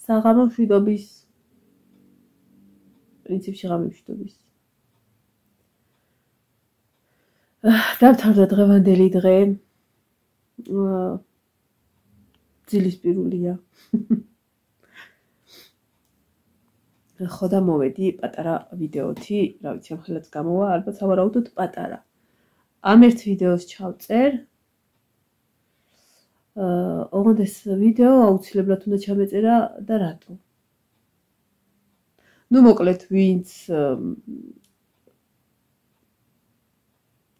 საღამო მშვიდობის პრინციპში ღამე მშვიდობის დავთავრდა დღევანდელი დღე ძილისპირულია ხო და მოვედი პატარა ვიდეოთი რა ვიცი ამ ხელაც გამოვა ალბათ სავარაუდოდ პატარა ამ ერთ ვიდეოს ჩავწერ ოღონდ ეს ვიდეო აუცილებლად უნდა ჩამეწერა და რატო ნუ მოკლედ ვინც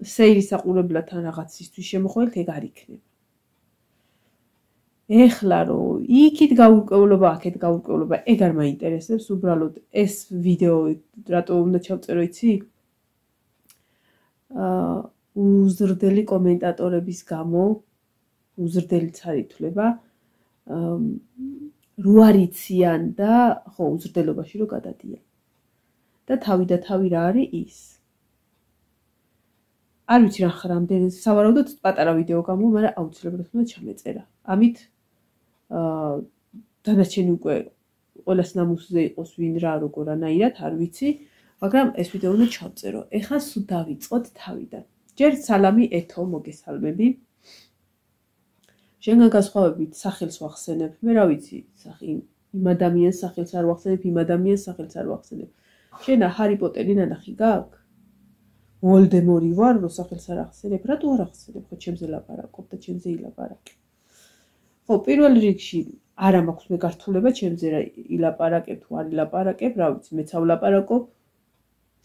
სეირის საყურებლად ან რაღაცისთვის შემოხვალთ ეგ არ იქნება ეხლა რომ იქით გაურკვევლობა აქეთ გაურკვევლობა ეგ არ მაინტერესებს უბრალოდ ეს ვიდეო რატო უნდა ჩავწერო იცი უზრდელი კომენტატორების გამო უზრდილიც არ ითვლება რო არ იციან და ხო უზრდელობაში რო გადადიან და თავი რა არის ის არ ვიცი რა რამდენი სავარაუდოდ პატარა ვიდეო გამო მაგრამ აუცილებლად უნდა ჩამეწერა ამით დანარჩენი უკვე ყველას ნამუსზე იყოს ვინ რა როგორანაირად არ ვიცი მაგრამ ეს ვიდეო უნდა ჩავწერო ეხლა სულ დავიწყოთ თავიდან ჯერ სალამი ეთო მოგესალმები შენგან გასხვავებით სახელს ვახსენებ მე რა ვიცი იმ ადამიანს სახელს არ ვახსენებ იმ ადამიანს სახელს არ ვახსენებ შენა ჰარი პოტერი ნანახი გაქვს ვოლდემორი ვარ რო სახელს არ ახსენებ რატო არ ახსენებ ხო ჩემზე ლაპარაკობ და ჩემზე ილაპარაკე ხო პირველ რიგში არა მაქვს მე გართულება ჩემზე რა ილაპარაკებ თუ არ ილაპარაკებ რა ვიცი მეცავლაპარაკობ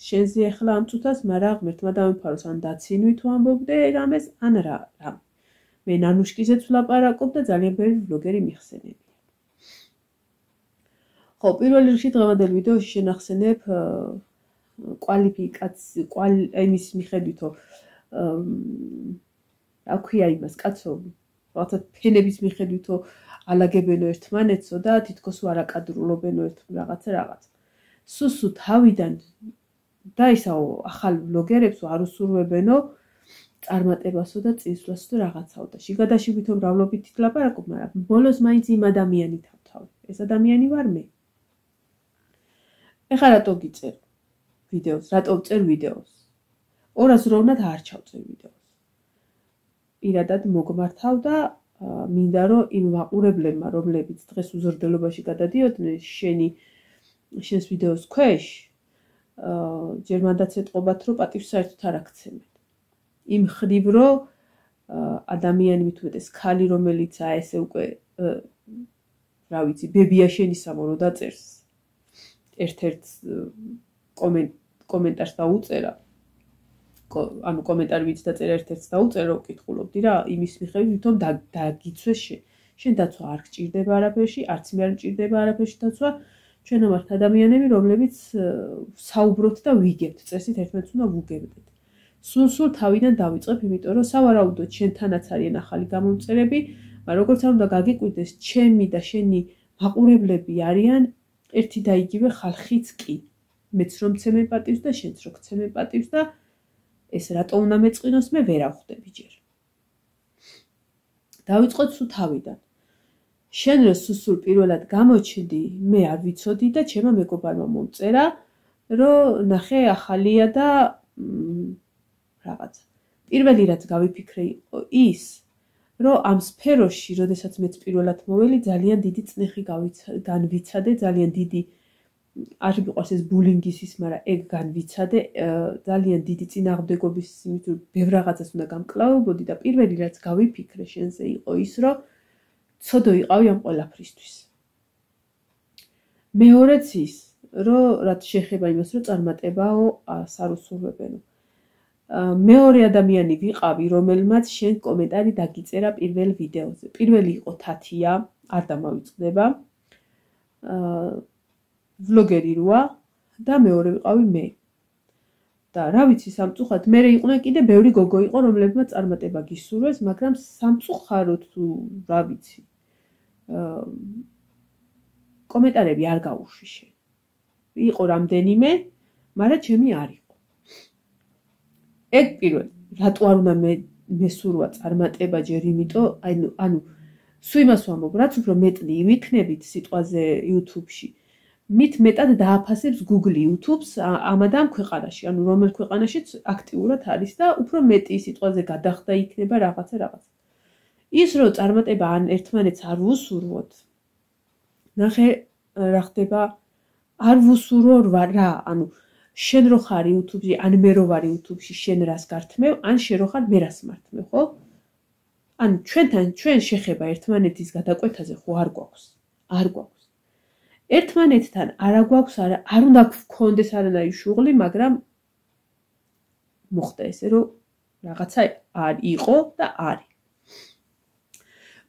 შენზე ახლა ამ წუთას მაგრამ ღმერთმა დამიფაროს ან დაცინვი თუ ამბობდე რამეს ან რა მე ნანუშკიზეც ვლაპარაკობ და ძალიან ბევრი ბლოგერი მიხსენებია ხო პირველ რიგში დღევანდელ ვიდეოში შენახსენებ იმის მიხედვითო რა ქვია იმას კაცო რაღაცა ფენების მიხედვითო ალაგებენო ერთმანეთსო და თითქოს არაკადრულობენო ერთ რაღაც სუსუ თავიდან დაისაო ახალ ბლოგერებს არ უსურვებენო წარმატებასო და წინსვლასო და რაღაცაო და შიგადაშიგ ვითომ მრავლობით ლაპარაკობ მაგრამ ბოლოს მაინც იმ ადამიანით ავთავ ეს ადამიანი ვარ მე ეხლა რატო გიწერ ვიდეოს რატო ვწერ ვიდეოს 200-ოვნად არ ჩავწერ ვიდეოს პირადად მოგმართავ და მინდა რომ იმ მაყურებლებმა რომლებიც დღეს უზრდელობაში გადადიოდნენ შენს ვიდეოს ქვეშ ჯერ მანდაც ეტყობათ რომ პატივს საერთოდ არ აქცევენ იმ ხრივ რომ ადამიანი მithumetes ქალი რომელიცაა ესე უკვე რა ვიცი ბებია შენისამო რომ დაწერს ერთ-ერთ კომენტარს დაუწერა ანუ კომენტარი ვიც დაწერა ერთ-ერთს დაუწერა რომ ვკითხულობდი რა იმის მიხედვით ვითომ დაგიცვეს შენ დაცვა არ გჭირდება არაფერში არც მე არ მჭირდება არაფერში დაცვა ჩვენ ამართ ადამიანები რომლებიც საუბრობთ და ვიგებთ წესით ერთმანეთს უნდა ვუგებდეთ სულ თავიდან დავიწყებ იმიტომ რომ სავარაუდოდ შენთანაც არიან ახალი გამომწერები მაგრამ როგორც არ უნდა გაგიკვირდეს ჩემი და შენი მაყურებლები არიან ერთი და იგივე ხალხიც კი მეც რომ ცემენ პატივს და შენც რომ გცემენ პატივს და ეს რატო უნდა მეწყინოს მე ვერ ავხვდები ჯერ დავიწყოთ სულ თავიდან შენ რო სულ პირველად გამოჩნდი მე არ ვიცოდი და ჩემმა მეგობარმა მომწერა რომ ნახე ახალია და რაღაცა პირველი რაც გავიფიქრე იყო ის რომ ამ სფეროში როდესაც მეც პირველად მოველი ძალიან დიდი წნეხი განვიცადე ძალიან დიდი არ მიყვარს ეს ბულინგის ის მაგრამ ეგ განვიცადე ძალიან დიდი წინააღმდეგობის იმით რომ ბევრ რაღაცას უნდა გამკლავებოდი და პირველი რაც გავიფიქრე შენზე იყო ის რომ ცოდო იყავი ამ ყველაფრისთვის მეორეც ის რომ რაც შეეხება იმას რომ წარმატებაო არ უსურვებენო მეორე ადამიანი ვიყავი რომელმაც შენ კომენტარი დაგიწერა პირველ ვიდეოზე პირველი იყო თათია არ დამავიწყდება ვლოგერი როა და მეორე ვიყავი მე და რა ვიცი სამწუხაროდ მე იყვნენ კიდე ბევრი გოგო იყო რომლებმაც წარმატება გისურვეს მაგრამ სამწუხაროდ თუ რა ვიცი კომენტარები არ გაუშვიშე იყო რამდენიმე მაგრამ ჩემი არ იყო ეგ პირველი რატო არ უნდა მესურვა წარმატება ჯერ იმიტომ ანუ სულ იმას ვამბობ, რაც უფრო მეტნი ვიქნებით სიტყვაზე YouTube-ში, მით მეტად დააფასებს Google YouTube-ს ამ და ამ ქვეყანაში, ანუ რომელ ქვეყანაშიც აქტიურად არის და უფრო მეტი სიტყვაზე გადახდა იქნება რაღაცა. ის რომ წარმატება ან ერთმანეთს არ ვუსურვოთ. ნახე რა ხდება, არ ვუსურვო რა, ანუ შენ რო ხარ YouTube-ში, ან მე რო ვარ YouTube-ში, შენ რას გართმევ, ან შენ რო ხარ მე რას მართმევ, ხო? ან ჩვენ შეხება ერთმანეთის გადაკვეთაზე ხო არ გვაქვს. არ გვაქვს. ერთმანეთთან არ გვაქვს, არ უნდა გქონდეს არანაირი შუღლი, მაგრამ მოხდა ესე, რომ რაღაცა არ იყო და არის.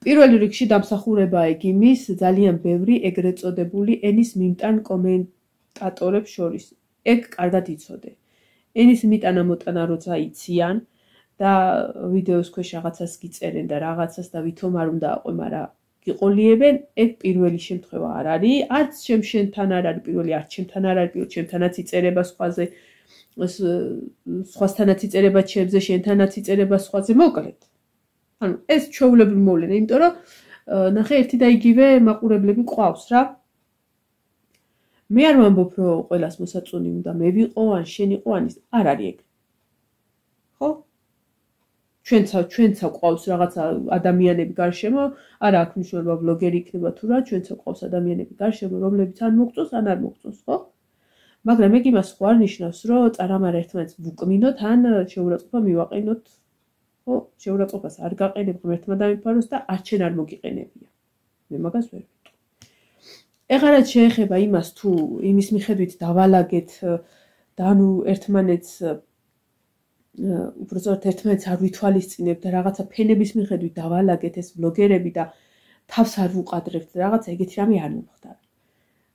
პირველ რიგში დამსახურება ეგიმის ძალიან ბევრი ეგრეთ წოდებული ენის მიმტან კომენტატორებს შორის. ეგ კარგად იცოდე. ენის მიტანა მოტანა როცა იციან და ვიდეოს ქვეშ რაღაცას გიწერენ და რაღაცას და ვითომ არ უნდა აყვე, მაგრამ გიყოლიებენ, ეგ პირველი შემთხვევა არ არის. არც შენთან არ არის პირველი, არც ჩემთან არ არის პირველი, ჩემთანაც იწერება სხვაზე, სხვასთანაც იწერება ჩემზე, შენთანაც იწერება სხვაზე, მოკლედ. ანუ ეს ჩვეულებრივი მოვლენა, იმიტომ რომ ნახე ერთი და იგივე მაყურებლები ყავს რა. მე არ ვამბობ, რომ ყველას მოსაწონი უნდა მე ვიყო, ან შენ იყო, ან ის არ არის ეგ. ხო? ჩვენცა ყავს რაღაცა ადამიანები გარშემო, არა აქვს მნიშვნელობა ბლოგერი იქნება თუ რა, ჩვენცა ყავს ადამიანები გარშემო, რომლებიც ან მოგწონს, ან არ მოგწონს, ხო? მაგრამ ეგ იმას ხო არ ნიშნავს, რომ წარამარ ერთმანეთს ვუკმინოთ, ან შეურაცხყოფა მივაყენოთ, ხო? შეურაცხყოფას არ გაყენებ ღმერთმა დამიფაროს და არც შენ არ მოგიყენებია. მე მაგას ვერ ვიტყვი. ეხლა შეეხება იმას თუ იმის მიხედვით დავალაგეთ და ანუ ერთმანეთს უბრალოდ ერთმანეთს არ ვითვალისწინებთ და რაღაცა ფენების მიხედვით დავალაგეთ ეს ბლოგერები და თავს არ ვუყადრებთ რაღაცა ეგეთი რამე არ მომხდარა.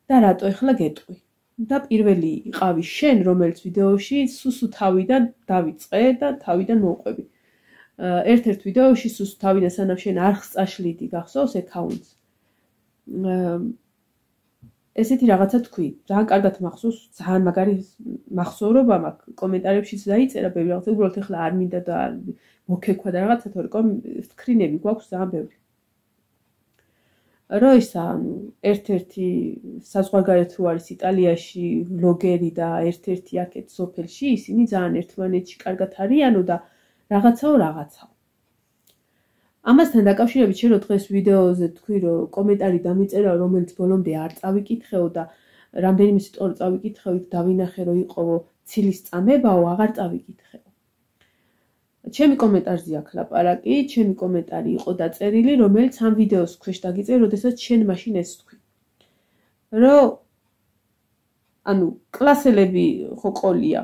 და რატო ეხლა გეტყვი. და პირველი იყავი შენ, რომელიც ვიდეოში სუსუ თავიდან დავიწყე და თავიდან მოვყვები. ერთ-ერთ ვიდეოში სუსუ თავიდან სანამ შენ არხს წაშლიდი, გახსოვს აკაუნტს. ესეთი რაღაცა თქვი, ძალიან კარგად მახსოვს, ძალიან მაგარი მახსოვრობა მაქვს, კომენტარებშიც დაიწერა ბევრი რაღაცა, უბრალოდ ეხლა არ მინდა და მოგექვა და რაღაცა, თორემ სკრინები გვაქვს ძალიან ბევრი. რო ისა, ერთ-ერთი საზღვარგარეთ რო არის იტალიაში ბლოგერი და ერთ-ერთი აქეთ სოფელში, ისინი ძალიან ერთმანეთში კარგად არიანო და რაღაცაო. ამასთან დაკავშირებით შენ რო დღეს ვიდეოზე თქვი, რომ კომენტარი დამიწერა, რომელიც ბოლომდე არ წავიკითხეო და რამდენიმე სიტყვა წავიკითხეო, იქ დავინახე, რომ იყო ცილის წამებაო, აღარ წავიკითხეო. ჩემი კომენტარზე აქ ლაპარაკი, ჩემი კომენტარი იყო დაწერილი, რომელიც ამ ვიდეოს ქვეშ დაგიწერე, როდესაც შენ მაშინ ეს თქვი. რომ ანუ კლასელები ხო ყოლია.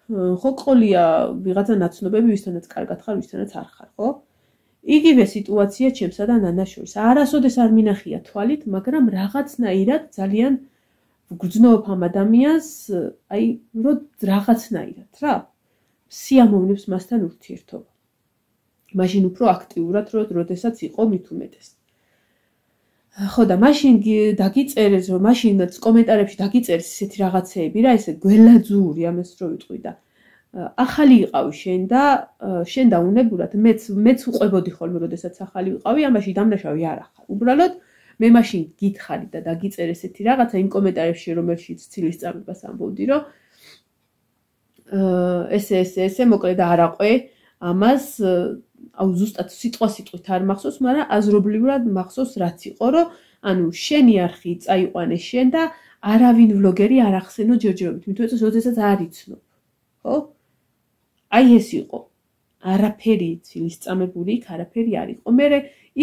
ხო ყოლია ვიღაცა ნაცნობები, ვისთანაც კარგად ხარ, ვისთანაც არ ხარ, ხო? იგივე სიტუაცია ჩემსა და ნანას შორის. არასოდეს არ მინახია თვალით, მაგრამ რაღაცნაირად ძალიან გძნობ ამ ადამიანს, აი, რომ რაღაცნაირად რა. სიამოვნებს მასთან ურთიერთობა. მაშინ უფრო აქტიურად, როდესაც იყო მით უმეტეს. ხო და მაშინ დაგიწერეს, რომ მაშინაც კომენტარებში დაგიწერეს ესეთი რაღაცეები რა, ესე გველაძური ამას რო ვიტყვი და ახალი იყავი შენ და უნებურად მეც უყვებოდი ხოლმე, როდესაც ახალი ვიყავი, ამაში დამნაშავე არ ახარ. უბრალოდ მე მაშინ გითხარი და დაგიწერე ესეთი რაღაცა იმ კომენტარებში, რომელშიც ცილის წამებას ამბობდი, რომ ესე მოკლედ არაყვე ამას, აუ ზუსტად სიტყვით არ მახსოვს, მაგრამ აზრობრივად მახსოვს რაც იყო, რომ ანუ შენი არხი წაიყვანე შენ და არავინ ბლოგერი არ ახსენო ჯერჯერობით, მithom როდესაც არ იცნობ, ხო? აი ეს იყო. არაფერი ცილის წამებული იქ არაფერი არ იყო. მე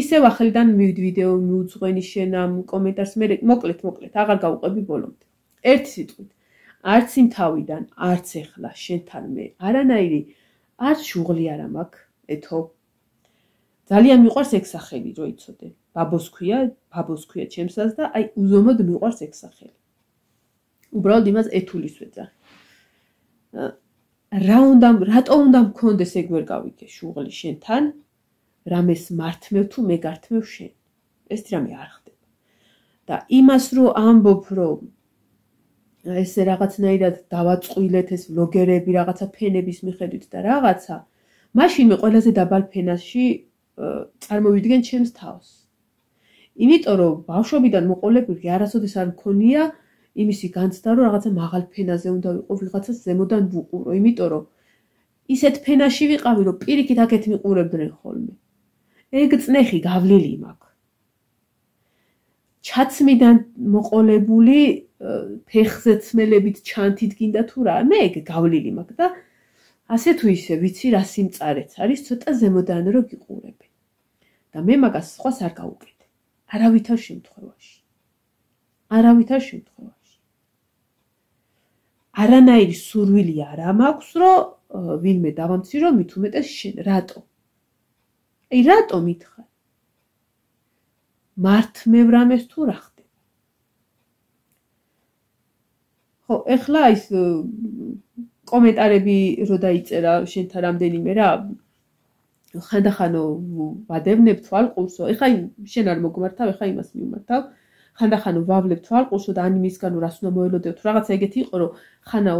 ისევ ახლიდან ვიდეო მიუძღვენი შენ ამ კომენტარს, მე მოკლედ აღარ გავუყვები ბოლომდე. ერთი სიტყვით. არც იმ თავიდან, არც ეხლა შენთან მე არანაირი არც შუღლი არ მაქვს, ეთო. ძალიან მიყვარს ეგ სახელი, რო იცოდე. ბაბოს ქვია ჩემსაც და აი უზომოდ მიყვარს ეგ სახელი. უბრალოდ იმას ეთულის ვეძახი. რატო უნდა მქონდეს ეგ ვერ გავიგე შუღლი შენთან, რამეს მართმევ თუ მე გართმევ შენ. ეს რამე არ ხდება. და იმას რო ამბობ, რომ ესე რაღაცნაირად დავაწყვილეთ ეს ბლოგერები რაღაცა ფენების მიხედვით და რაღაცა, მაშინვე ყველაზე დაბალ ფენაში წარმოვიდგენ ჩემს თავს. იმიტომ რომ ბავშვობიდან მოყოლებული არასოდეს არ მქონია იმისი განცდა რომ რაღაცა მაღალ ფენაზე უნდა ვიყო, ვიღაცას ზემოდან ვუყურო, იმიტომ რომ ისეთ ფენაში ვიყავი, რომ პირიქით აქეთ მიყურებდნენ ხოლმე. ეგ წნეხი გავლილი მაქვს. ჩაცმიდან მოყოლებული ფეხზე ცმელებით ჩანთით გინდა თუ რა, მე ეგ გავლილი მაქვს და ასე თუ ისე ვიცი რა სიმწარეც არის, ცოტა ზემოდან რომ გიყურებენ. და მე მაგას სხვას არ გავუკეთე. არავითარ შემთხვევაში. არავითარ შემთხვევაში. არანაირი სურვილი არ მაქვს, რომ ვინმე დავამცირო, მით უმეტეს შენ. რატო? აი რატო მითხარ? მართმევრამეს თუ რა ხდება? ხო, ეხლა ის კომენტარები რო დაიწერა შენთან რამდენიმე რა ხანდახანო ვადევნებ თვალყურსო, ეხლა შენ არ მოგმართავ, ეხლა იმას მივმართავ. ხანდახანო ვავლებ თვალყურსო და ანიმისგანო რას უნდა მოელოდებ, რაღაცა ეგეთი იყო, რომ ხანა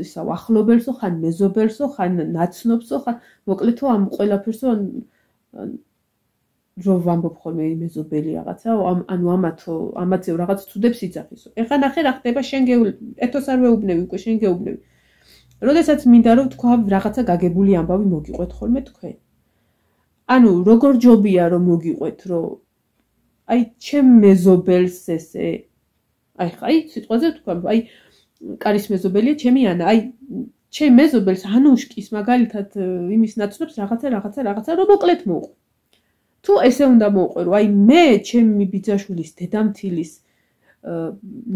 ისა ახლობელსო, ხან მეზობელსო, ხან ნაცნობსო, ხან მოკლედო ამ ყველაფერსო რო ვამბობ ხოლმე მეზობელი რაღაცა, ანუ ამათზე რაღაც ცუდებს იძახისო. ეხლა ნახე რა ხდება, შენ ეთოს არ ვეუბნები უკვე, შენ გეუბნები. როდესაც მინდა რომ თქვა რაღაცა გაგებული ამბავი მოგიყვეთ ხოლმე თქვენ. ანუ როგორ ჯობია რომ მოგიყვეთ, რომ აი ჩემ მეზობელს ესე აი სიტყვაზე თქვა, აი კარის მეზობელია ჩემი ანა, აი ჩემ მეზობელს ანუშკის მაგალითად იმის ნაცნობს რაღაცა რომ მოკლედ მოუყვე. თუ ესე უნდა მოუყვე, რომ აი მე ჩემი ბიძაშვილის დედამთილის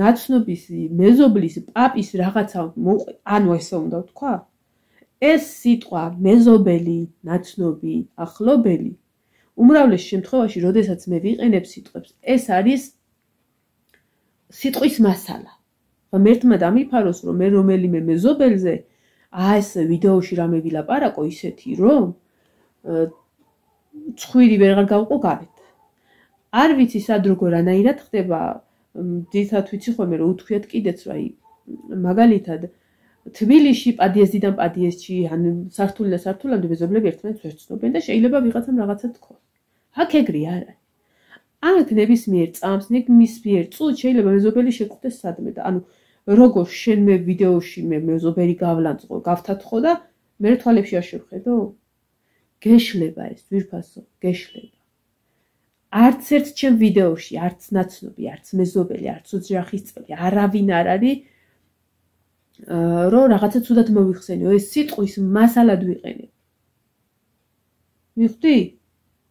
ნაცნობის მეზობლის პაპის რაღაცა მოუყვე, ანუ ესე უნდა ვთქვა? ეს სიტყვა მეზობელი, ნაცნობი, ახლობელი უმრავლეს შემთხვევაში, როდესაც მე ვიყენებ სიტყვებს, ეს არის სიტყვის მასალა. ღმერთმა დამიფაროს, რომ მე რომელიმე მეზობელზე ეს ვიდეოში რამე ვილაპარაკო ისეთი, რომ ცხვირი ვეღარ გავყო გარეთ. არ ვიცი სად როგორ ანაირად ხდება, ძირითადად ვიცი ხოლმე რომ უთქვიათ კიდეც, რომ აი მაგალითად თბილისში პადიეზდიდან პადიეზში ან სართულიდან სართულამდე მეზობლები ერთმანეთს ვერ ცნობენ და შეიძლება ვიღაცამ რაღაცა თქვა. აქ ეგრე არ არის. აქ ნებისმიერ წამს, ნებისმიერ წუთს შეიძლება მეზობელი შეგხვდეს სადმე და ანუ როგორ შენ მე ვიდეოში მე მეზობელი გავლანწყო, გავთათხო და მე თვალებში არ შევხედო? გეშლება ეს ძვირფასო, გეშლება. არც ერთ ჩემ ვიდეოში, არც ნაცნობი, არც მეზობელი, არც ოჯახის წევრი, არავინ არ არის რომ რაღაცა ცუდად მოვიხსენიო, ეს სიტყვის მასალად ვიყენებ. მივხვდი?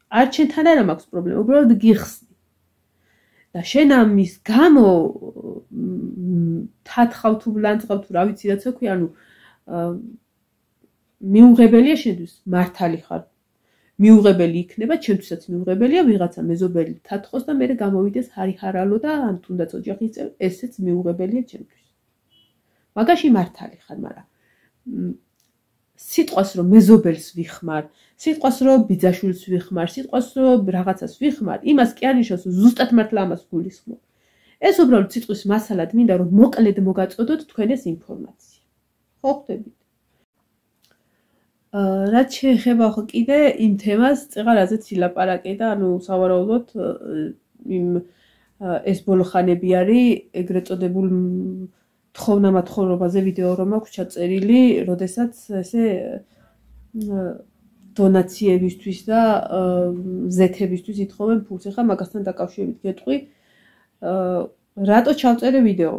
არ ჩემთან არა მაქვს პრობლემა, უბრალოდ გიხსნი. და შენ ამის გამო თათხავ თუ ვლანძღავ თუ რა ვიცი რაცა ქვია, ანუ მიუღებელია შენთვის მართალი ხარ. მიუღებელი იქნება, ჩემთვისაც მიუღებელია ვიღაცა მეზობელი თათხოს და მე გამოვიდეს ჰარიჰარალო და ან თუნდაც ოჯახის წევრი, ესეც მიუღებელია ჩემთვის. მაგაში მართალი ხარ, მაგრამ სიტყვას რომ მეზობელს ვიხმარ, სიტყვას რომ ბიძაშვილს ვიხმარ, სიტყვას რომ რაღაცას ვიხმარ, იმას კი არ ნიშნავს, რომ ზუსტად მართლა ამას გულისხმობ. ეს უბრალოდ სიტყვის მასალად მინდა რომ მოკლედ მოგაწოდოთ თქვენ ეს ინფორმაცია. ხო ხდებით? რაც შეეხება ხო კიდე იმ თემას, წეღარაზეც ილაპარაკე და ანუ სავარაუდოდ იმ ეს ბოლოხანები არის ეგრეთ წოდებულ თხოვნა-მათხოვნობაზე ვიდეო რომ აქვს ჩაწერილი, როდესაც ესე დონაციებისთვის და ზეთებისთვის ითხოვენ ფულს. ახლა მაგასთან დაკავშირებით გეტყვი, რატო ჩავწერე ვიდეო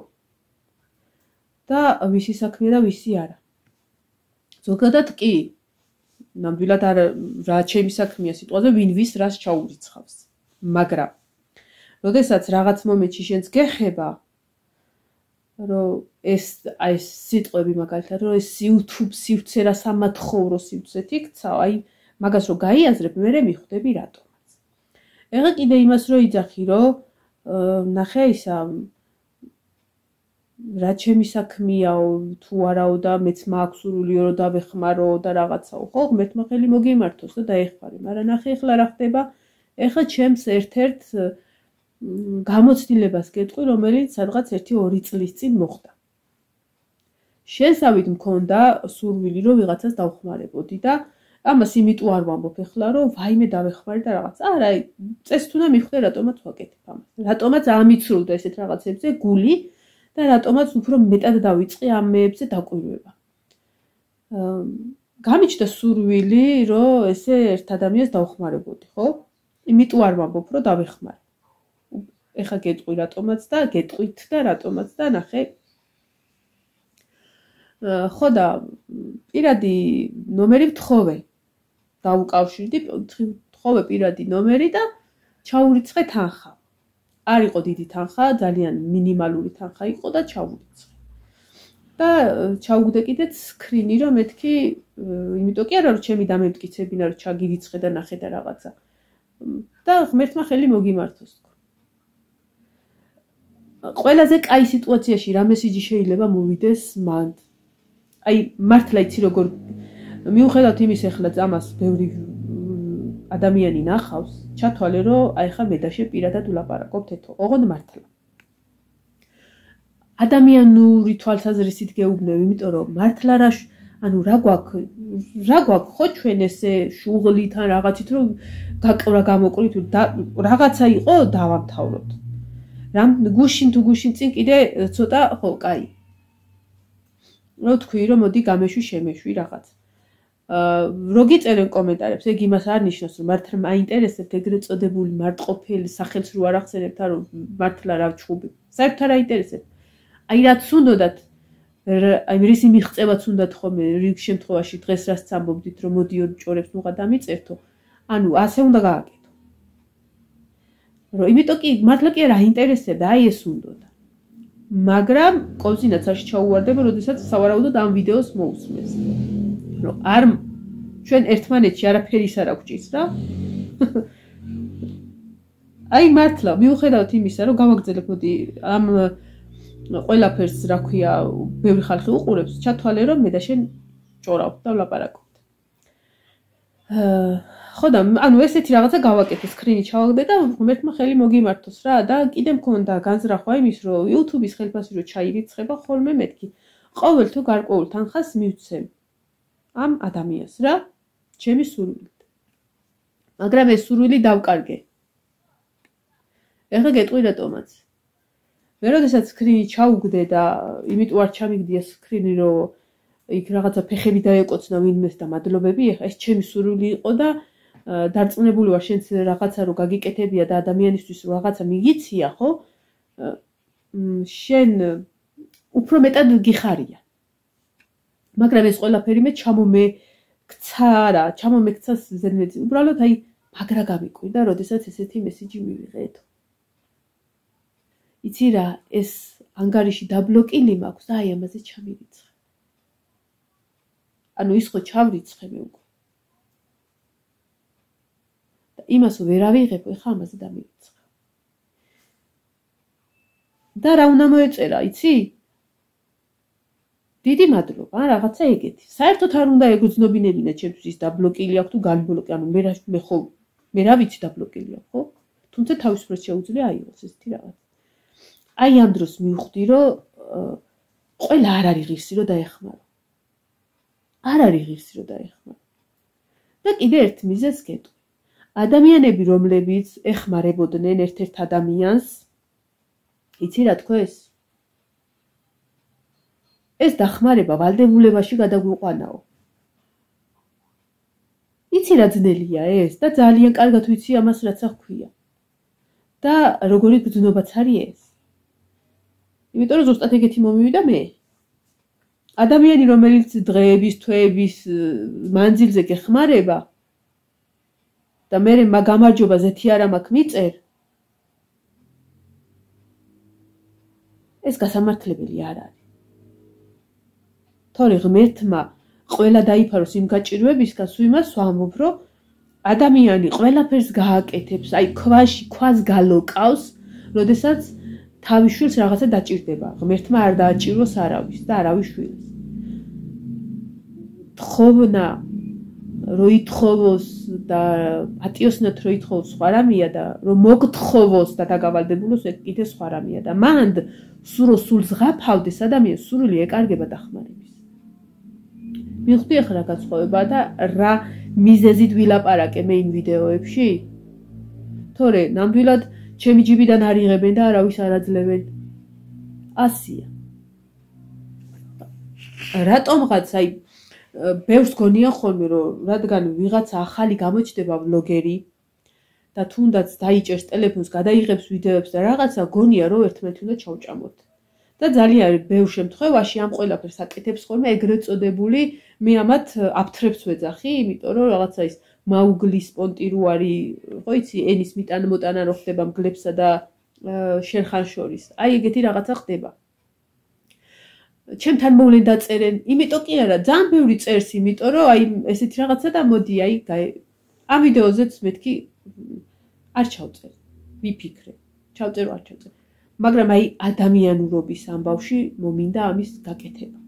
და ვისი საქმეა და ვისი არა. ზოგადად კი, ნამდვილად არ რა ჩემი საქმეა სიტყვაზე, ვინ ვის რას ჩაურიცხავს. მაგრამ როდესაც რაღაც მომენტში შენს გეხება რომ ეს სიტყვები მაგალითად რომ ეს YouTube სივრცე რა სამათხოვრო სივრცეთ იქცა, აი მაგას რომ გაიაზრებ, მე მიხვდები რატომაც. ეხლა კიდე იმას რომ იძახი, რომ ნახე ისა რა ჩემი საქმეაო თუ არაო და მეც მაქვს სურვილი რომ დავეხმარო და რაღაცაო, ხო, ღმერთმა ხელი მოგიმართოს და დაეხმარე, მაგრამ ნახე ეხლა რა ხდება, ეხლა ჩემს ერთ-ერთ გამოცდილებას გეტყვი, რომელიც სადღაც 1-2 წლის წინ მოხდა. შესავით მქონდა სურვილი, რომ ვიღაცას დავხმარებოდი და ამას იმიტომ არ ვამბობ ეხლა, რომ ვაიმე დავეხმარი და რაღაც. არა, წეს თუ და მიხვდე, რატომაც ვაკეთებ ამას. რატომაც ამიცრუვდა ესეთ რაღაცებზე გული და რატომაც უფრო მეტად დავიწყე ამებზე დაკვირვება. გამიჩნდა სურვილი, რომ ესე ერთ ადამიანს დავხმარებოდი, ხო? იმიტომ არ ვამბობ, რომ დავეხმარი. ეხლა გეტყვი რატომაც და გეტყვით და რატომაც და ნახე. ხო და პირადი ნომერი ვთხოვე. დავუკავშირდი, ვთხოვე პირადი ნომერი და ჩაურიცხე თანხა. არ იყო დიდი თანხა, ძალიან მინიმალური თანხა იყო და ჩაურიცხე. და ჩაუგდე კიდეც სკრინი, რომ მეთქი, იმიტომ კი არა, რომ ჩემი დამემტკიცებინა, რომ ჩაგირიცხე და ნახე და რაღაცა. და ღმერთმა ხელი მოგიმართოს. ყველაზე კაი სიტუაციაში რა მესიჯი შეიძლება მოვიდეს მან. აი, მართლა იცი როგორ მიუხედავად იმის ეხლა ამას ბევრი ადამიანი ნახავს, ჩათვალე რომ აი ხა მე და შე პირადად ვლაპარაკობთ ეთო. ოღონდ მართლა. ადამიანური თვალსაზრისით გეუბნევ, იმიტომ რომ მართლა რა გვაქვს ხო ჩვენ ესე შუღლითან რაღაცით რომ გაკვრა გამოკვირით რაღაცა იყო დავამთავროთ. რამ გუშინ თუ გუშინ წინ კიდე ცოტა ხო, კაი. რო თქვი რომ მოდი გამეშვი შემეშვი რაღაც. რო გიწერენ კომენტარებს, ეგ იმას არ ნიშნავს, რომ მართლა მაინტერესებთ ეგრეთ წოდებული მარტყოფელი სახელს რო არ ახსენებთ, რომ მართლა რა ვჩხუბი. საერთოდ არ აინტერესებთ. აი რაც უნდათ, აი რისი მიღწევაც უნდათ ხოლმე რიგ შემთხვევაში დღეს რაც ამბობდით, რომ მოდი ორ ჭორებს ნუღა დამიწერთო. ანუ ასე უნდა გააკეთო. რომ იმიტომ კი მართლა კი არ აინტერესებდა, აი ეს უნდათ. მაგრამ კონსინაციაში ჩაუვარდება, როდესაც სავარაუდოდ ამ ვიდეოს მოусმეს. რომ არ ჩვენ ერთმანეთში არაფერის არ აქვს რა. აი მართლა მიუხედავად იმისა, რომ გავაგზავნებ მოდი ამ ყველაფერს რა ქვია, ბევრი ხალხი უყურებს, ჩათვალე რომ მე და შენ ჭორავთ და ვლაპარაკობთ. ხო და ანუ ესეთი რაღაცა გავაკეთე, სკრინი ჩავაგდე და ღმერთმა ხელი მოგიმართოს რა და კიდე მქონდა განზრახვა იმის, რომ YouTube-ის ხელფასი რო ჩაირიცხება, ხოლმე მეთქი. ყოველ თუ გარკვეულ თანხას მივცემ ამ ადამიანს რა, ჩემი სურვილით. მაგრამ ეს სურვილი დავკარგე. ეხლა გეტყვი რატომაც. მე როდესაც სკრინი ჩაუგდე და იმიტომ არ ჩამიგდია სკრინი, რომ იქ რაღაცა ფეხები დაეკოცნა ვინმეს და მადლობები, ეხლა ეს ჩემი სურვილი იყო და დარწმუნებული ვარ შენც რაღაცა რო გაგიკეთებია და ადამიანისთვის რო რაღაცა მიგიცია, ხო? შენ უფრო მეტად გიხარია. მაგრამ ეს ყველაფერი მე ჩამომექცას ზედმეტი. უბრალოდ აი მაგრა გამიკვირდა, როდესაც ესეთი მესიჯი მივიღეთ. იცი რა, ეს ანგარიში დაბლოკილი მაქვს და აი ამაზე ჩამირიცხე. ანუ ის ხო ჩავრიცხე მე უკვე. და იმას ვერ ავიღებ, ეხლა ამაზე დამირიცხე. და რა უნდა მოეწერა, იცი? დიდი მადლობა, რაღაცა ეგეთი. საერთოდ არ უნდა ეგუძნობინებინა ჩემთვის ის დაბლოკილი აქვს თუ განბლოკი, ანუ მე რა ვიცი დაბლოკილი აქვს, ხო? თუმცა თავისუფლად შეუძლია აიღოს ესეთი რაღაც. აი ამ დროს მივხვდი, რომ ყველა არ არის ღირსი, რომ დაეხმარო. არ არის ღირსი, რომ დაეხმარო. და კიდე ერთ მიზეზს გეტყვი. ადამიანები, რომლებიც ეხმარებოდნენ ერთ-ერთ ადამიანს, იცი რა თქვეს? ეს დახმარება ვალდებულებაში გადაგვიყვანაო. იცი რა ძნელია ეს და ძალიან კარგად ვიცი ამას რაც აქვია. და როგორი გძნობაც არის ეს. იმიტომ რომ ზუსტად ეგეთი მომივიდა მე. ადამიანი რომელიც დღეების, თვეების მანძილზე გეხმარება და მე გამარჯობა ზეთი არ მაქვს მიწერ. ეს გასამართლებელი არ არის. თორე ღმერთმა ყველა დაიფაროს იმ გაჭირვებისგან, სულ იმას ვამბობ, რომ ადამიანი ყველაფერს გააკეთებს, აი ქვას გალოკავს, როდესაც თავის შვილს რაღაცა დაჭირდება. ღმერთმა არ დააჭიროს არავის და არავის შვილს. თხოვნა რო ითხოვოს და პატიოსნოთ რო ითხოვოს სხვა რამეა და რომ მოგთხოვოს და დაგავალდებულოს ეგ კიდე სხვა რამეა და მანდ სულს ღაფავდეს ადამიანს სურვილი ეკარგება დახმარების. მივხვდი ახლა რა გაცხოვება და რა მიზეზით ვილაპარაკე მე იმ ვიდეოებში? თორე ნამდვილად ჩემი ჯიბიდან არ იღებენ და არავის არ აძლევენ. ასია. რატომღაც აი ბევრს გონია ხოლმე რომ რადგან ვიღაცა ახალი გამოჩნდება ვლოგერი და თუნდაც დაიჭერს ტელეფონს, გადაიღებს ვიდეოებს და რაღაცა გონია რომ ერთმანეთი უნდა ჩავჭამოთ. და ძალიან ბევრ შემთხვევაში ამ ყველაფერს აკეთებს ხოლმე ეგრეთ წოდებული მე ამათ აფთრებს ვეძახი, იმიტომ რომ რაღაცა ის მაუგლის პონტირუარი, ხო იცი, ენის მიტანა-მოტანა რო ხდება მგლებსა და შერხან შორის. აი ეგეთი რაღაცა ხდება. ჩემთან მოვლენ დაწერენ, იმიტომ კი არა, ძალიან ბევრი წერს, იმიტომ რომ აი ესეთი რაღაცა და მოდი აი ამ ვიდეოზეც მეთქი არ ჩავწერ. ვიფიქრე. ჩავწერ არ ჩავწერ. მაგრამ აი ადამიანურობის ამბავში მომინდა ამის გაკეთება.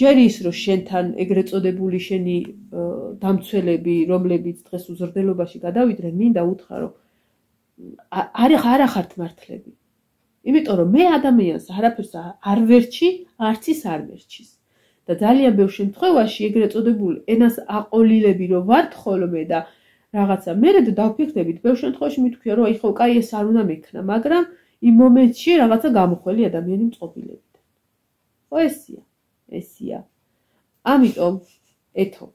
ჯერ ის რომ შენთან ეგრეთ წოდებული შენი დამცველები, რომლებიც დღეს უზრდელობაში გადავიდნენ, მინდა უთხრა რომ არ ახართ მართლები. იმიტომ რომ მე ადამიანს არაფერს არ ვერჩი, არც ის არ ვერჩის. და ძალიან ბევრ შემთხვევაში ეგრეთ წოდებული ენას აყოლილები რომ ვართ ხოლმე და რაღაცა მერე დავფიქრდებით, ბევრ შემთხვევაში მithქვია რომ აი ხო, კაი ეს არ უნდა მექნა, მაგრამ იმ მომენტში რაღაცა გამოხველი ადამიანი მწყობილებიდან. ხო ესია. ამიტომ ეთო.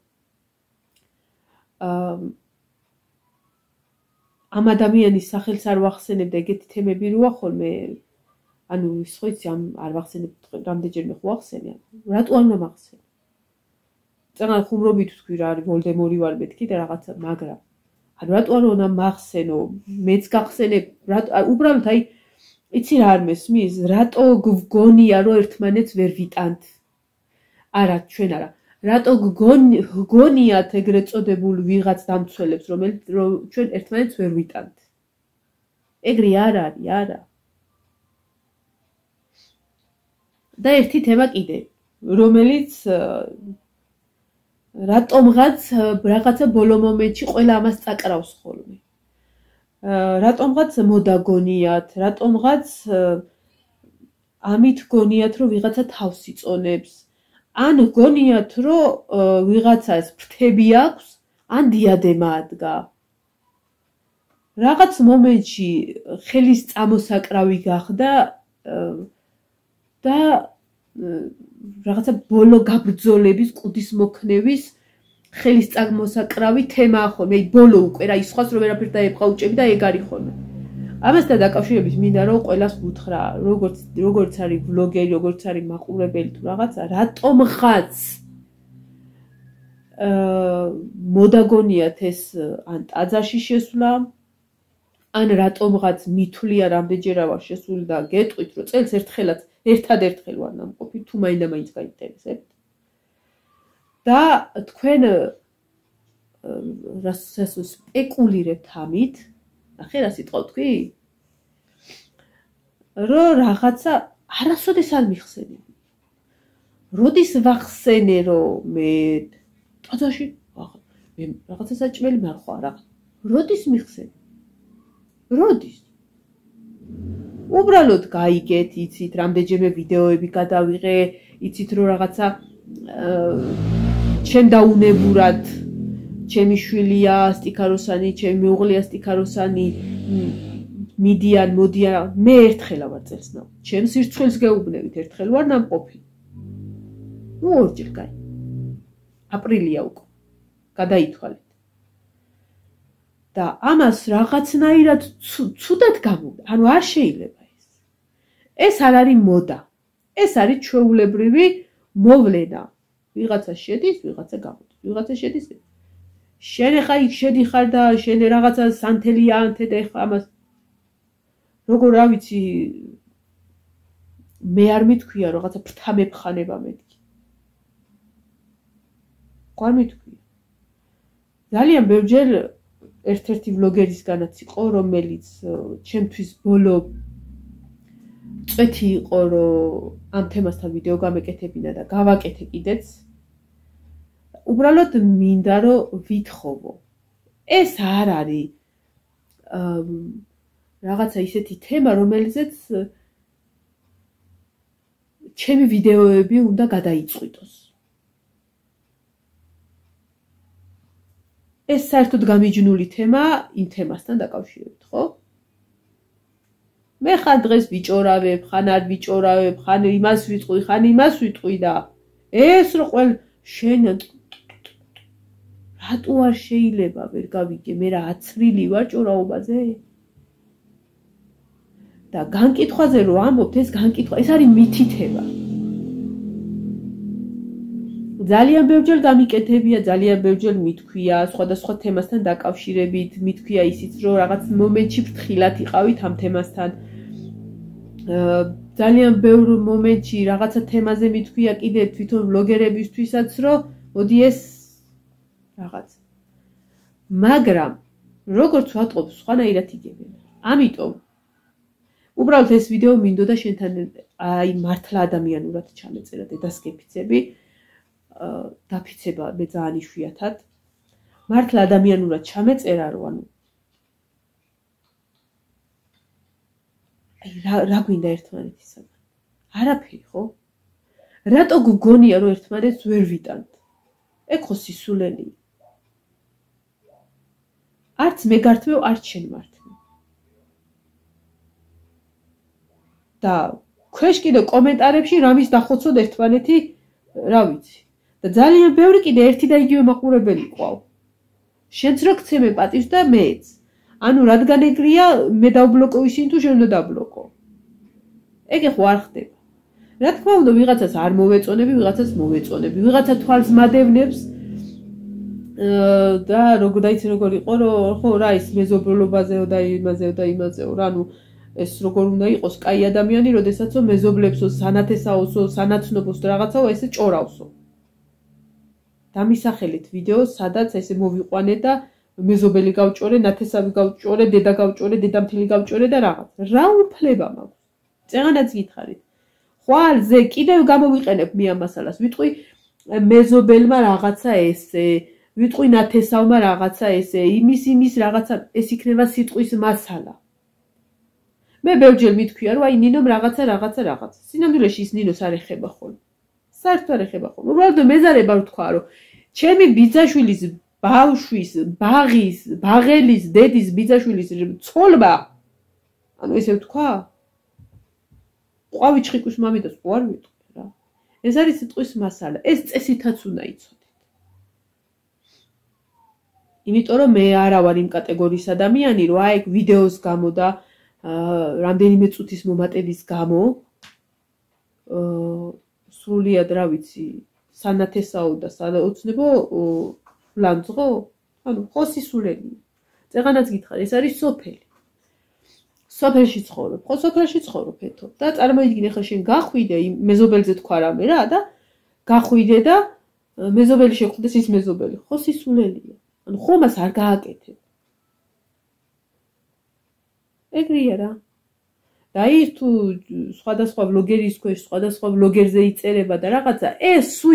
ამ ადამიანის სახელს არ ვახსენებ და ეგეთი თემები როა ხოლმე ანუ ის ხო იცი ამ არ ვახსენებ რამდენჯერმე ხო ვახსენე რატო არ უნდა მახსენე წაღან ხუმრობით ვთქვი რა არის ვოლდემორი ვარ მეთქი და რაღაცა მაგრამ ანუ რატო არ უნდა მახსენო მეც გახსენებ უბრალოდ აი იცი რა არ მესმის რატო გგონია რომ ერთმანეთს ვერ ვიტანთ არა ჩვენ არა რატო გგონიათ ეგრეთ წოდებულ ვიღაც დამცველებს რომელიც ჩვენ ერთმანეთს ვერ ვიტანთ ეგრე არ არის არა და ერთი თემა კიდე რომელიც რატომღაც რაღაცა ბოლო მომენტში ყველა ამას წაკრავს ხოლმე რატომღაც მოდა გონიათ რატომღაც ამით გონიათ რომ ვიღაცა თავს იწონებს ან გონიათ რომ ვიღაცას ფრთები აქვს ან დიადემა ადგა რაღაც მომენტში ხელის წამოსაკრავი გახდა და რაღაცა ბოლო გაბრძოლების კუდის მოქნევის ხელის წამოსაკრავი თემაა ხოლმე ბოლო უკვე რა ის სხვას რომ ვერაფერს დაეპყაუჭები და ეგ არის ხოლმე ამასთან დაკავშირებით მინდა რომ ყველას ვუთხრა როგორც არის ვლოგერი როგორც არის მაყურებელი თუ რაღაცა რატომღაც მოდაგონიათ ეს ან ტაძარში შესვლა ან რატომღაც მithვლია რამდენჯერა ვარ შესული და გეტყვით რომ წელს ერთხელაც ერთადერთხელ ვარ ნამყოფი თუ მაინდა-მაინც გაინტერესებთ და თქვენ რასაც სპეკულირებთ ამით ნახე რა სიტყვა ვთქვი რომ რაღაცა არასოდეს არ მიხსენები როდის ვახსენე რომ მე ტაძარში მე რაღაცა საჭმელი მარხვა რა როდის მიხსენე როდის უბრალოდ გაიგეთ იცით რამდენჯერმე ვიდეოები გადავიღე იცით რომ რაღაცა ჩემ დაუნებურად ჩემი შვილია სტიქაროსანი ჩემი მეუღლეა სტიქაროსანი მიდიან მოდიან მე ერთხელა ვარ წელს ნამ ჩემს სირცხველს გეუბნებით ერთხელ ვარ ნამყოფი ნუ ორჯერ კაი აპრილია უკვე გადაითვალეთ და ამას რაღაცნაირად ცუდად გამოვიდა ანუ არ შეიძლება ეს არ არის მოდა ეს არის ჩვეულებრივი მოვლენა ვიღაცა შედის ვიღაცა გამოდის ვიღაცა შედის შენ ხა იქ შედიხარ და შენ რაღაცა სანთელია ანთე და ხა ამას როგორ რა ვიცი მე არ მithქვია რაღაცა ფრთა მეფხანება მეთქი ყარ მithქვია ძალიან ბევრჯერ ერთ-ერთი ვლოგერისგანაც იყო რომელიც ჩემთვის ბოლო წვეთი იყო რომ ამ თემასთან ვიდეო გამეკეთებინა და გავაკეთე კიდეც უბრალოდ მინდა რომ ვითხოვო ეს არ არის რაღაცა ისეთი თემა რომელზეც ჩემი ვიდეოები უნდა გადაიწყვიტოს ეს საერთოდ გამიჯნული თემა იმ თემასთან დაკავშირებით, ხო? მე ხან დღეს ვიჭორავებ, ხან არ ვიჭორავებ, ხან იმას ვიტყვი, ხან იმას ვიტყვი და ეს რო ყველ შენ რატო არ შეიძლება ვერ გავიგე, მე რა აცრილი ვარ ჭორაობაზე? და განკითხვაზე რო ამბობთ, ეს განკითხვა, ეს არის მითითება. ძალიან ბევრჯერ გამიკეთებია, ძალიან ბევრჯერ მithქვია, სხვადასხვა თემასთან დაკავშირებით, მithქვია ისიც, რომ რაღაც მომენტში ფრთხილად იყავით ამ თემასთან. ძალიან ბევრ მომენტში რაღაცა თემაზე მithქვია კიდე თვითონ ბლოგერებისთვისაც, რომ მოდი ეს რაღაც. მაგრამ როგორც ვატყობ, სხვანაირად იგებენ. ამიტომ უბრალოდ ეს ვიდეო მინდოდა შენთან აი მართლა ადამიანურად ჩამეწერა დედასკეფიცები. დაფიცება მე ძალიან იშვიათად. მართლა ადამიანურად ჩამეწერა, რომ ანუ რა გვინდა ერთმანეთისაგან? არაფერი, ხო? რატო გგონია, რომ ერთმანეთს ვერ ვიტანთ? ეგ ხო სისულელია. არც მე გართმევ, არც შენ მართმევ. და ქვეშ კიდე კომენტარებში რამის დახოცოდ ერთმანეთი, რა ვიცი. და ძალიან ბევრი კიდე ერთი და იგივე მაყურებელი ყავ. შენც რო გცემე პატივს და მეც. ანუ რადგან ეგრეა, მე დავბლოკო ისინი თუ შენ უნდა დაბლოკო. ეგ ხო არ ხდება. რა თქმა უნდა, ვიღაცას არ მოვეწონები, ვიღაცას მოვეწონები. ვიღაცა თვალს მადევნებს და დაიცი როგორ იყო, რომ ხო რა ის მეზობლობაზეო და იმაზეო და იმაზეო, რა ანუ ეს როგორ უნდა იყოს კაი ადამიანი, როდესაცო მეზობლებსო, სანათესაოსო, სანაცნობოსო და რაღაცაო ესე ჭორავსო. დამისახელეთ ვიდეო, სადაც ესე მოვიყვანე და მეზობელი გავჭორე, ნათესავი გავჭორე, დედა გავჭორე, დედამთილი გავჭორე და რაღაც. რა უფლება მაქვს? წეღანაც გითხარით. ხვალზე კიდევ გამოვიყენებ მე ამ მასალას. ვიტყვი მეზობელმა რაღაცა ესე, ვიტყვი ნათესავმა რაღაცა ესე, იმის რაღაცა ეს იქნება სიტყვის მასალა. მე ბევრჯერ მithქვია, რომ აი ნინომ რაღაცა. სინამდვილეში ის ნინოს არ ეხება ხოლმე. საერთოდ არ ეხება ხოლმე. უბრალოდ მეზარება ვთქვა, რომ ჩემი ბიძაშვილის ბავშვის, ბაღის, ბაღელის, დედის ბიძაშვილის ცოლმა, ანუ ესე ვთქვა? ყვავი ჩხიკვის მამიდას ყო არ ვიტყვი რა. ეს არის სიტყვის მასალა. ეს წესითაც უნდა იცოდეთ. იმიტომ რომ მე არა ვარ იმ კატეგორიის ადამიანი, რომ აი ეგ ვიდეოს გამო და რამდენიმე წუთის მომატების გამო სრულიად რა ვიცი, სანათესაო და საოცნებო ლანძღო, ანუ ხო სისულელია. წეღანაც გითხარ, ეს არის სოფელი. სოფელში ცხოვრობ, ხო სოფელში ცხოვრობ და წარმოიდგინე ხა შენ გახვიდე იმ მეზობელზე თქვა რამე რა და გახვიდე და მეზობელი შეხვდეს ის მეზობელი, ხო სისულელია. ანუ ხომას არ გააკეთებ. ეგრეა რა. და ის თუ სხვადასხვა ბლოგერის ქვეშ, სხვადასხვა ბლოგერზე იწერება და რაღაცა, ეს სუ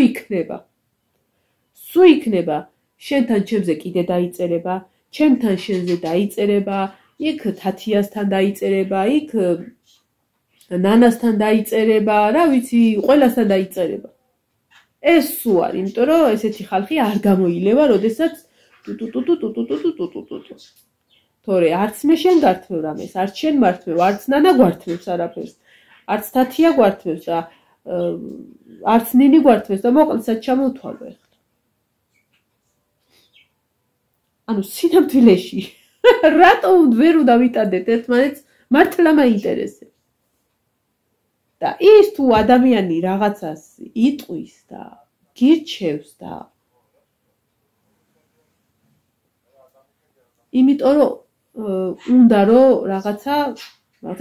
იქნება. შენთან ჩემზე კიდე დაიწერება, ჩემთან შენზე დაიწერება, იქ თათიასთან დაიწერება, იქ ნანასთან დაიწერება, რა ვიცი, ყველასთან დაიწერება. ეს სუ არის, იმიტომ რომ ესეთი ხალხი არ გამოილევა, როდესაც თორე არც მე შენ გართმევ რამეს, არც შენ მართმევ, არც ნანა გვართმევს არაფერს, არც თათია გვართმევს და არც ნინი გვართმევს და მოკლედ სად ჩამოვთვალო ახლა. ანუ სინამდვილეში რატო ვერ უნდა ვიტანდეთ ერთმანეთს, მართლა მაინტერესებს. და ის თუ ადამიანი რაღაცას იტყვის და გირჩევს და იმიტომ რომ უნდა რომ რაღაცა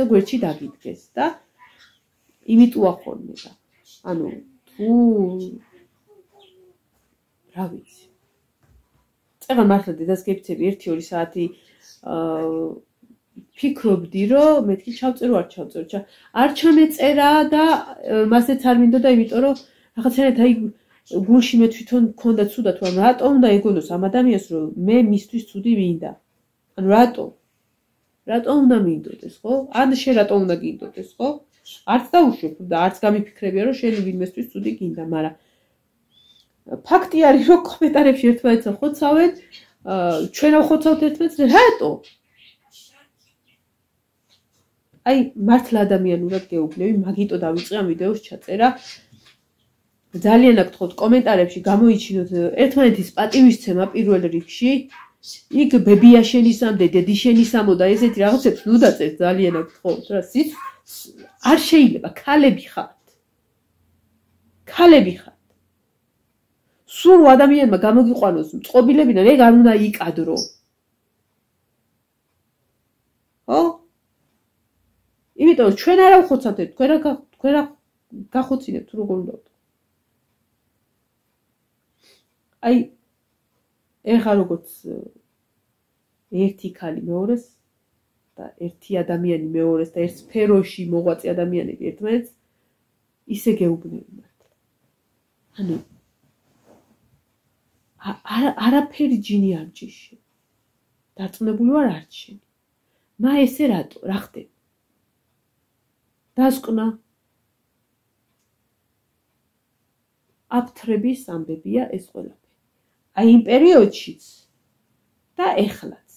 გვერდში დაგიდგეს და იმიტოა ხოლმე და ანუ თუ რა ვიცი წეგან მართლა დედასკეფიცები 1-2 საათი ფიქრობდი რომ მეთქი ჩავწერო არ ჩავწერო არ ჩამეწერა და მასეც არ მინდოდა იმიტომ რომ რაღაცნაირად აი გულში მე თვითონ მქონდა ცუდად რომ რატო უნდა ეგონოს ამ ადამიანს რომ მე მისთვის ცუდი მინდა ანუ რატო უნდა მინდოდეს ხო ან შე რატო უნდა გინდოდეს ხო არც დაუშვებ და არც გამიფიქრებია რომ შენი ვინმესთვის ცუდი გინდა მაგრამ ფაქტი არის რომ კომენტარებში ერთმანეთს ხოცავენ ჩვენ ავხოცავთ ერთმანეთს რატო? აი მართლა ადამიანურად გეუბნები, მაგიტო დავიწყე ამ ვიდეოს ჩაწერა. ძალიან გაგთხოვთ კომენტარებში გამოიჩინოთ ერთმანეთის პატივისცემა პირველ რიგში. იქ ბებია შენისამდე, დედი შენისამო და ესეთი რაღაცებს ნუ დაწერთ ძალიან გაგთხოვთ რა. არ შეიძლება, ქალები ხართ. ქალები ხართ. სულ ადამიანმა გამოგიყვანოს მწყობილებიდან, ეგ არ უნდა იკადრო. ხო? იმიტომ ჩვენ არ ავხოცავთ, თქვენ რა გახოცინებთ როგორ უნდა ვთქვა. აი ეხლა როგორც ერთი ქალი მეორეს და ერთი ადამიანი მეორეს და ერთ სფეროში მოღვაწე ადამიანები ერთმანეთს ისე გეუბნები მართლა. ანუ არაფერი ჯინი არ ჯიში. დარწმუნებული ვარ არ შენი. მა ესე რატო? რა ხდება? დასკვნა აფთრების ამბებია ეს ყველაფერი. აი იმ პერიოდშიც და ეხლაც.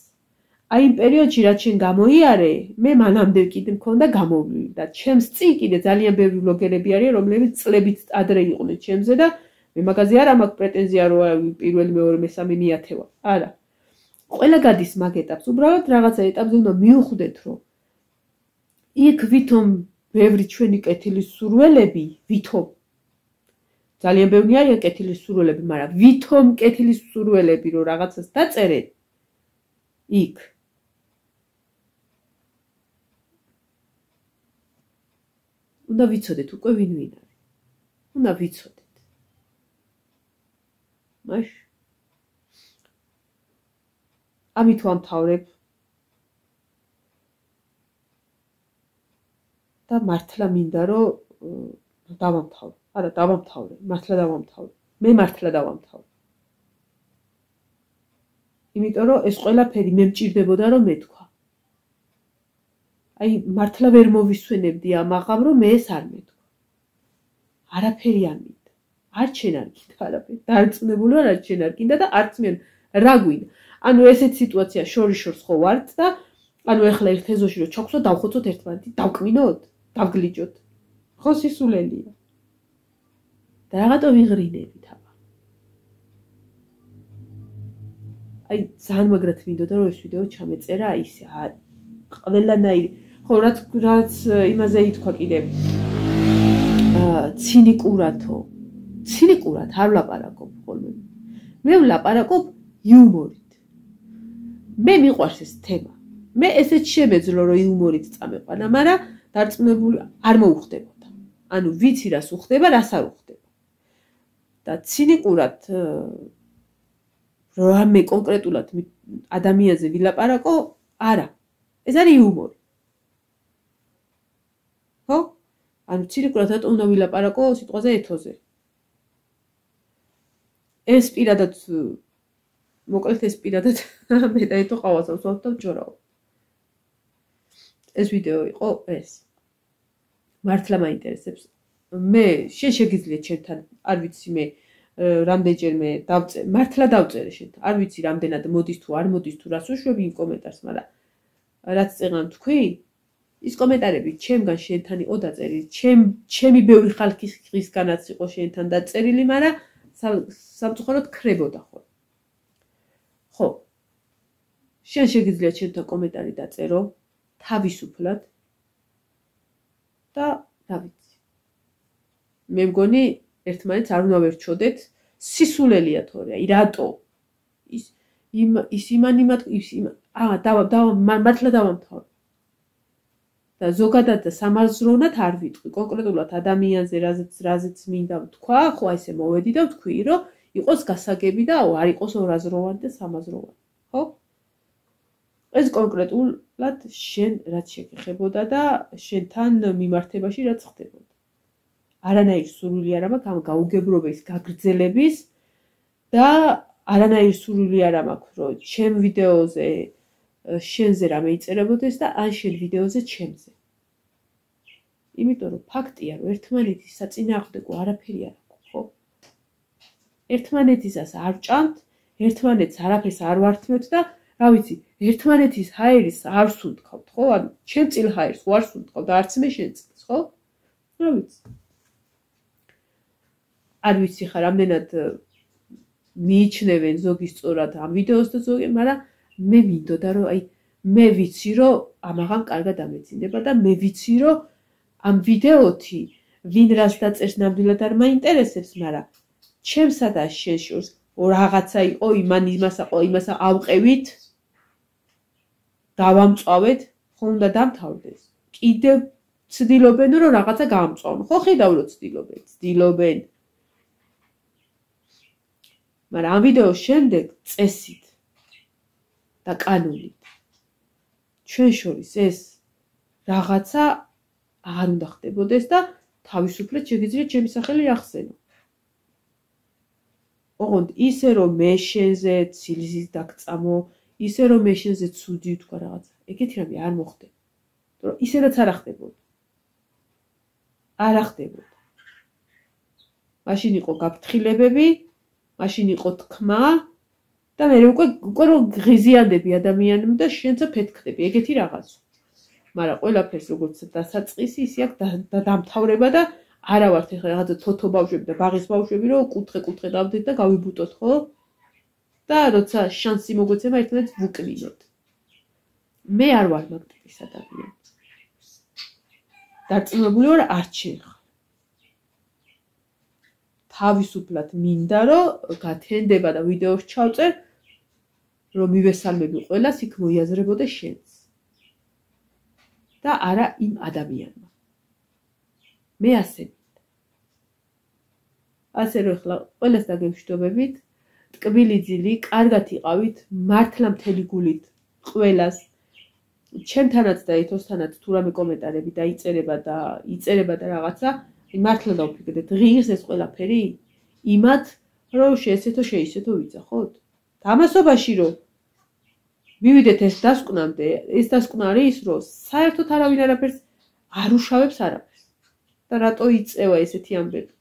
აი იმ პერიოდში რაც შენ გამოიარე, მე მანამდე კიდე მქონდა გამოვლილი და ჩემს წინ კიდე ძალიან ბევრი ბლოგერები არიან, რომლებიც წლებით ადრე იყვნენ ჩემზე და მე მაგაზე არ მაქვს პრეტენზია რომ პირველი, მეორე, მესამე მიათევა. არა. ყველა გადის მაგ ეტაპს, უბრალოდ რაღაცა ეტაპზე უნდა მიუხვდეთ, რომ იქ ვითომ ბევრი ჩვენი კეთილის სურველები, ვითომ ძალიან ბევრი არიან კეთილის სურველები, მაგრამ ვითომ კეთილის სურველები რომ რაღაცას დაწერენ იქ უნდა ვიცოდეთ უკვე ვინ არის. უნდა ვიცოდეთ. მაშ ამით ვამთავრებ და მართლა მინდა რომ დავამთავრე. არა, დავამთავრე, მართლა დავამთავრე. მე მართლა დავამთავრე. იმიტომ რომ ეს ყველაფერი მე მჭირდებოდა რომ მეთქვა. აი მართლა ვერ მოვისვენებდი ამ აღამ რომ მე ეს არ მეთქვა. არაფერი არ მინდა. არც შენ არ გინდა არაფერი. დარწმუნებული ვარ არც შენ არ გინდა და არც მე რა გვინდა. ანუ ესეთ სიტუაცია შორიშორს ხო ვართ და ანუ ეხლა ერთ ეზოში რომ ჩაგვსვა დავხოცოთ ერთმანეთი, დავკმინოთ, დავგლიჯოთ. ხო სისულელია. და რაღაცა ვიღრინებით აბა. აი ძალიან მაგრად მინდოდა რომ ეს ვიდეო ჩამეწერა ისე ყველანაირი. ხო რაც იმაზე ითქვა კიდე ცინიკურად არ ვლაპარაკობ ხოლმე. მე ვლაპარაკობ იუმორით. მე მიყვარს ეს თემა. მე ესეც შემეძლო რომ იუმორით წამეყვანა, მაგრამ დარწმუნებული არ მოუხდებოდა. ანუ ვიცი რას უხდება, რას არ უხდება. და ცინიკურად რამე კონკრეტულად ადამიანზე ვილაპარაკო, არა. ეს არის იუმორი. ხო? ანუ ცინიკურად რატომ უნდა ვილაპარაკო სიტყვაზე ეთოზე? ეს პირადად მოკლედ ეს პირადად მე და ეთო ყავას ავსვათ და ვჯორავ. ეს ვიდეო იყო ეს. მართლა მაინტერესებს. მე შეგიძლია ჩემთან, არ ვიცი მე რამდენჯერმე მართლა დავწერე შენთან. არ ვიცი რამდენად მოდის თუ არ მოდის თუ რას უშვები იმ კომენტარს, მაგრამ რაც წეღან თქვი, ის კომენტარები ჩემგან შენთან იყო დაწერილი. ჩემი ბევრი ხალხის ხისგანაც იყო შენთან დაწერილი, მაგრამ სამწუხაროდ ქრებოდა ხოლმე. ხო. შენ შეგიძლია ჩემთან კომენტარი დაწერო თავისუფლად და რა ვიცი. მე მგონი ერთმანეთს არ უნდა ვერჩოდეთ, სისულელია თორე, აი რატო? მართლა დავამთავრე. და ზოგადად და სამაზროვნად არ ვიტყვი, კონკრეტულად ადამიანზე, რაზეც მინდა ვთქვა, ხო აი ესე მოვედი და ვთქვი, რომ იყოს გასაგები და არ იყოს ორაზროვანი და სამაზროვანი, ხო? ეს კონკრეტულად შენ რაც შეგეხებოდა და შენთან მიმართებაში რაც ხდებოდა. არანაირი სურვილი არ მაქვს ამ გაუგებრობის გაგრძელების და არანაირი სურვილი არ მაქვს რომ ჩემ ვიდეოზე შენზე რამე იწერებოდეს და ან შენ ვიდეოზე ჩემზე. იმიტომ რომ ფაქტია რომ ერთმანეთის საწინააღმდეგო არაფერი არ აქვს, ხო? ერთმანეთისას არ ვჭამთ, ერთმანეთს არაფერს არ ვართმევთ და რა ვიცი, ერთმანეთის ჰაერის არ სუნთქავთ, ხო? ანუ ჩემ წილ ჰაერს ვარ სუნთქავ და არც მე შენ წილს, ხო? რა ვიცი. არ ვიცი ხა რამდენად მიიჩნევენ ზოგი სწორად ამ ვიდეოს და ზოგი, მაგრამ მე მინდოდა რომ აი მე ვიცი რომ ამაღამ კარგად ამეცინდება და მე ვიცი რომ ამ ვიდეოთი ვინ რას დაწერს ნამდვილად არ მაინტერესებს, მაგრამ ჩემსა და შენ შორს რაღაცა იყო, იმას ავყევით, დავამწვავეთ, ხო უნდა დამთავრდეს. კიდევ ცდილობენ რომ რაღაცა გაამწვავონ. ხო ხედავ რომ ცდილობენ. მაგრამ ამ ვიდეოს შემდეგ წესით და კანონით ჩვენ შორის ეს რაღაცა აღარ უნდა ხდებოდეს და თავისუფლად შეგიძლიათ ჩემი სახელი ახსენო. ოღონდ ისე რომ მე შენზე ცილზის დაგწამო, ისე რომ მე შენზე ცუდი თქვა რაღაცა, ეგეთი რამე არ მოხდება. რომ ისედაც არ ხდებოდა. არ ხდებოდა. მაშინ იყო გაფრთხილებები, მაშინ იყო თქმა და მე უკვე რომ ღიზიანდები ადამიანებს და შენც ფეთქდები, ეგეთი რაღაცა. მაგრამ ყველაფერს როგორც დასაწყისი ისე აქვს დამთავრება და არა ვართ ეხლა რაღაცა თოთო ბავშვები და ბაღის ბავშვები რომ კუთხე დავდეთ და გავიბუტოთ, ხო? და როცა შანსი მოგვეცემა ერთმანეთს ვუკნინოთ. მე არ ვარ მაგ ტიპის ადამიანი. დარწმუნებული ვარ არ შეეხო. თავისუფლად მინდა რომ გათენდება და ვიდეოს ჩავწერ რომ მივესალმები ყველას იქ მოიაზრებოდეს შენს. და არა იმ ადამიანმა. მე ასე მინდა. ასე რომ ახლა ყველას დაგემშვიდობებით, ტკბილი ძილი, კარგად იყავით, მართლა მთელი გულით ყველას ჩემთანაც და ეთოსთანაც თუ რამე კომენტარები დაიწერება და რაღაცა, მართლა დავფიქრდეთ, ღირს ეს ყველაფერი იმათ, რომ შეესეთო შეისეთო ვიცახოთ. ამასობაში რომ მივიდეთ ეს დასკვნამდე, ეს დასკვნა არის, რომ საერთოდ არავინ არაფერს არ უშავებს არაფერს. და რატო იწევა ესეთი ამბები?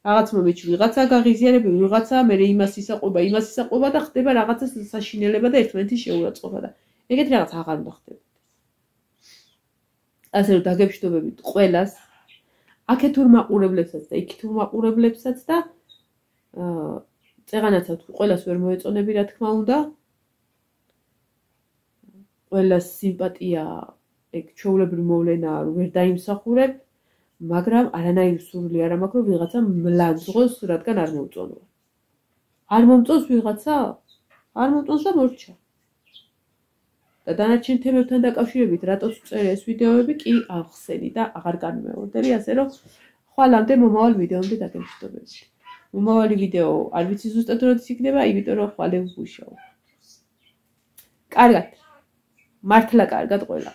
რაღაც მომენტში ვიღაცა გაღიზიანები, ვიღაცა მე იმას ისაყვება და ხდება რაღაცა საშინელება და ერთმანეთის შეურაცხყოფა და ეგეთი რაღაც აღარ უნდა ხდებოდეს. ასე რომ დაგემშვიდობებით ყველას, აქეთურ მაყურებლებსაც და იქითურ მაყურებლებსაც და წეღანაცავთ ყველას ვერ მოეწონები რა თქმა უნდა. ყველას სიმპათია ეგ ჩვეულებრივი მოვლენაა რომ ვერ დაიმსახურებ, მაგრამ არანაირი სურვილი არ მაქვს რომ ვიღაცა მლაძღოს, რადგან არ მომწონვა. არ მომწონს ვიღაცა? არ მომწონს და მორჩა. და დანარჩენ თემებთან დაკავშირებით რატოც ვწერე ეს ვიდეოები კი ახსენი და აღარ განმეორდები, ასე რომ ხვალამდე მომავალ ვიდეომდე დაგემშვიდობებით. მომავალი ვიდეო არ ვიცი ზუსტად როდის იქნება, იმიტომ რომ ხვალე ვუშავ. კარგად. მართლა კარგად ყველა.